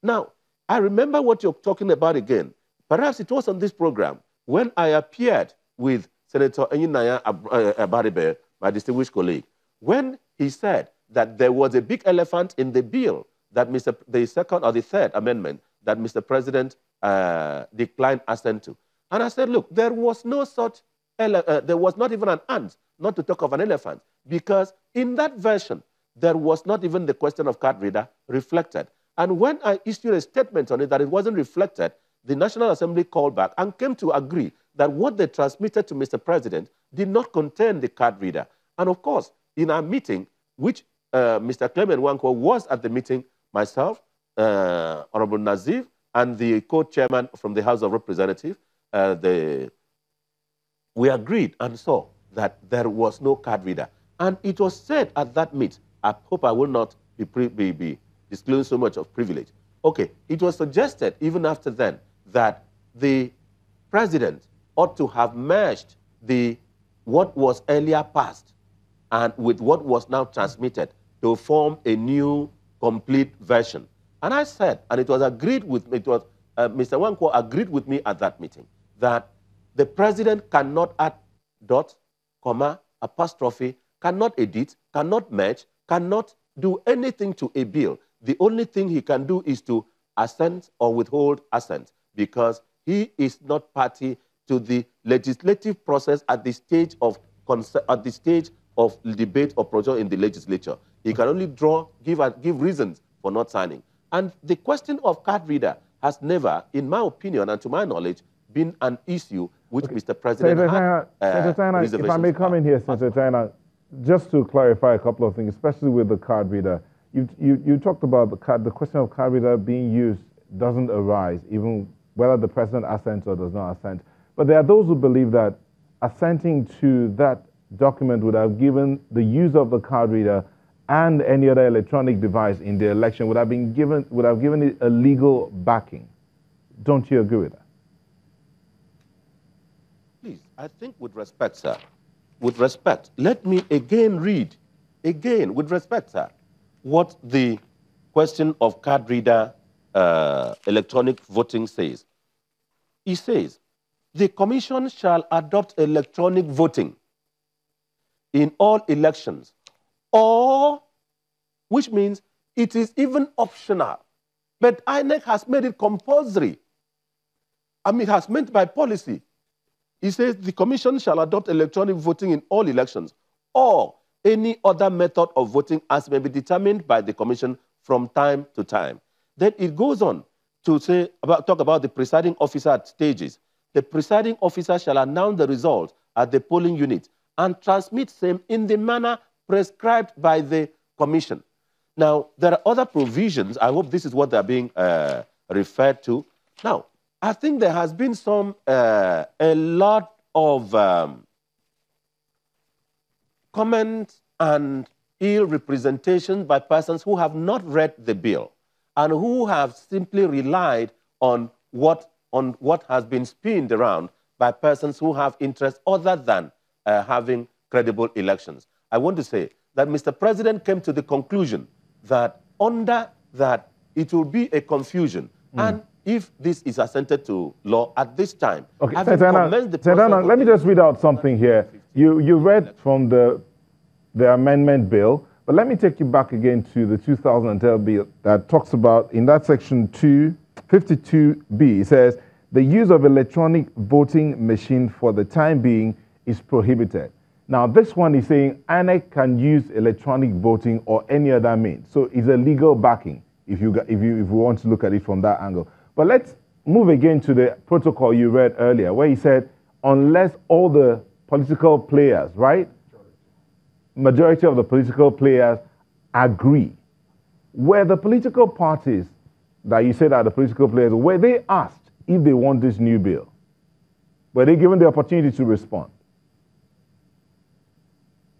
Now, I remember what you're talking about again. Perhaps it was on this program when I appeared with Senator Enyinaya Abaribe, my distinguished colleague, when he said that there was a big elephant in the bill that the second or the third amendment that Mr. President declined assent to. And I said, look, there was no such, there was not even an ant, not to talk of an elephant, because in that version, there was not even the question of card reader reflected. And when I issued a statement on it that it wasn't reflected, the National Assembly called back and came to agree that what they transmitted to Mr. President did not contain the card reader. And of course, in our meeting, which Mr. Clement Nwankwo was at the meeting, myself, Honorable Nazif, and the co-chairman from the House of Representatives, we agreed and saw that there was no card reader. And it was said at that meet, I hope I will not be disclosing so much of privilege. Okay, it was suggested even after then that the president ought to have merged what was earlier passed and with what was now transmitted to form a new complete version. And I said, and it was agreed with me, Mr. Nwankwo agreed with me at that meeting, that the president cannot add dot, comma, apostrophe, cannot edit, cannot merge, cannot do anything to a bill. The only thing he can do is to assent or withhold assent, because he is not party to the legislative process at the stage of debate or project in the legislature. He can only give reasons for not signing. And the question of card reader has never, in my opinion and to my knowledge, been an issue which Mr. President had. If I may come in here, Senator China, just to clarify a couple of things, especially with the card reader. You talked about the question of card reader being used doesn't arise, even whether the president assents or does not assent. But there are those who believe that assenting to that document would have given the use of the card reader and any other electronic device in the election would have given it a legal backing. Don't you agree with that? Please, I think with respect, sir, with respect, let me again read, with respect, sir, what the question of card reader electronic voting says. It says, the Commission shall adopt electronic voting in all elections, or, which means it is even optional, but INEC has made it compulsory. I mean, it has meant by policy. It says the Commission shall adopt electronic voting in all elections, or any other method of voting as may be determined by the Commission from time to time. Then it goes on to talk about the presiding officer at stages. The presiding officer shall announce the result at the polling unit and transmit same in the manner prescribed by the Commission. Now, there are other provisions. I hope this is what they're being referred to. Now, I think there has been a lot of comments and ill representation by persons who have not read the bill and who have simply relied on what has been spinned around by persons who have interests other than having credible elections. I want to say that Mr. President came to the conclusion that under that it will be a confusion. And if this is assented to law at this time, okay, let me just read out something here. You read from the amendment bill, but let me take you back again to the 2010 bill that talks about, in that section 52B, it says, the use of electronic voting machine for the time being is prohibited. Now, this one is saying INEC can use electronic voting or any other means. So it's a legal backing if you want to look at it from that angle. But let's move again to the protocol you read earlier, where he said, unless all the political players, right? Majority of the political players agree. Were the political parties that you said are the political players, were they asked if they want this new bill? Were they given the opportunity to respond?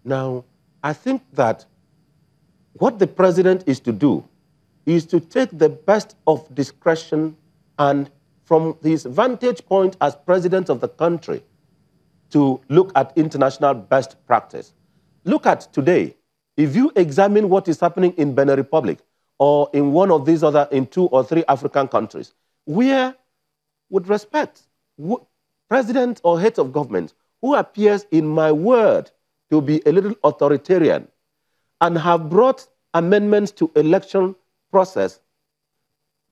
Now, I think that what the president is to do is to take the best of discretion and from his vantage point as president of the country to look at international best practice. Look at today. If you examine what is happening in Benin Republic, or in one of these other, in 2 or 3 African countries, where, with respect, president or head of government who appears in my word to be a little authoritarian and have brought amendments to election process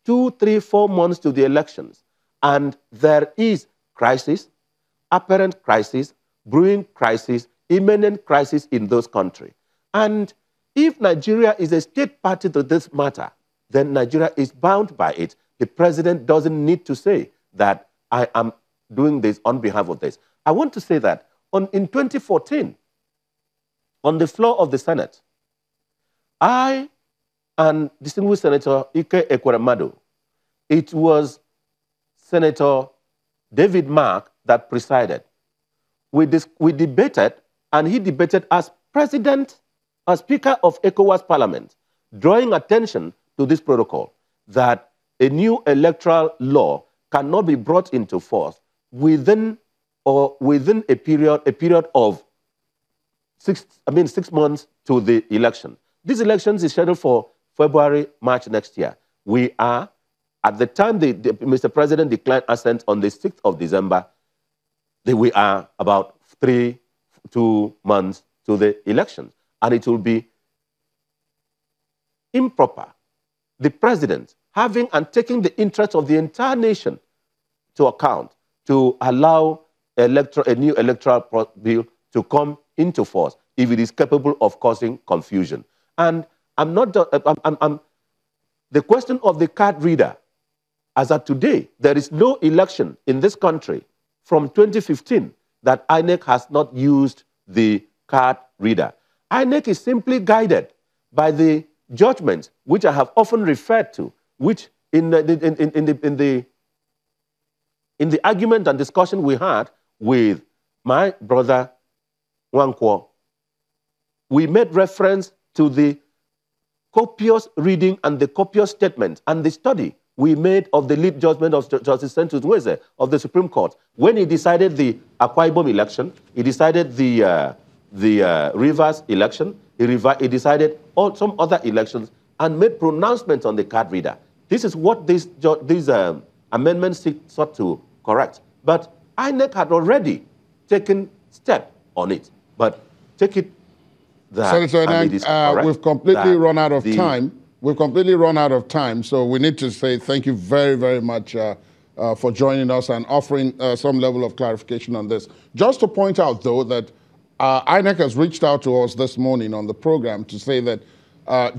2, 3, 4 months to the elections, and there is crisis, apparent crisis, brewing crisis, imminent crisis in those countries. And if Nigeria is a state party to this matter, then Nigeria is bound by it. The president doesn't need to say that I am doing this on behalf of this. I want to say that in 2014, on the floor of the Senate, I and distinguished Senator Ike Ekweremadu, it was Senator David Mark that presided. We debated, and he debated as president, as Speaker of ECOWAS Parliament, drawing attention to this protocol, that a new electoral law cannot be brought into force within a period of 6 months to the election. This election is scheduled for February, March next year. We are, at the time Mr. President declared assent on the 6th of December, we are about 2 months to the elections. And it will be improper, the president having and taking the interest of the entire nation to account, to allow a new electoral bill to come into force if it is capable of causing confusion. And the question of the card reader, as of today, there is no election in this country from 2015 that INEC has not used the card reader. INEC is simply guided by the judgments, which I have often referred to, which in the argument and discussion we had with my brother Wankwo, we made reference to the copious reading and the copious statement and the study we made of the lead judgment of Justice Sentus Nweze of the Supreme Court. When he decided the Akwa Ibom election, he decided the Rivers election, he decided some other elections and made pronouncements on the card reader. This is what these amendments sought to correct. But INEC had already taken step on it. But take it that Senator Enang, we've completely run out of time. We've completely run out of time, so we need to say thank you very, very much for joining us and offering some level of clarification on this. Just to point out, though, that INEC has reached out to us this morning on the program to say that,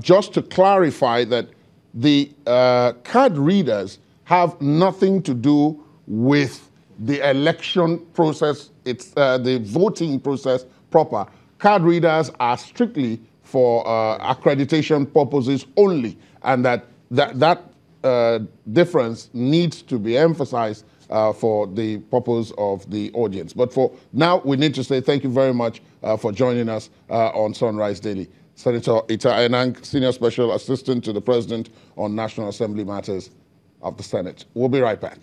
just to clarify that the card readers have nothing to do with the election process, it's the voting process proper. Card readers are strictly for accreditation purposes only, and that difference needs to be emphasized for the purpose of the audience. But for now, we need to say thank you very much for joining us on Sunrise Daily. Senator Ita Enang, Senior Special Assistant to the President on National Assembly Matters of the Senate. We'll be right back.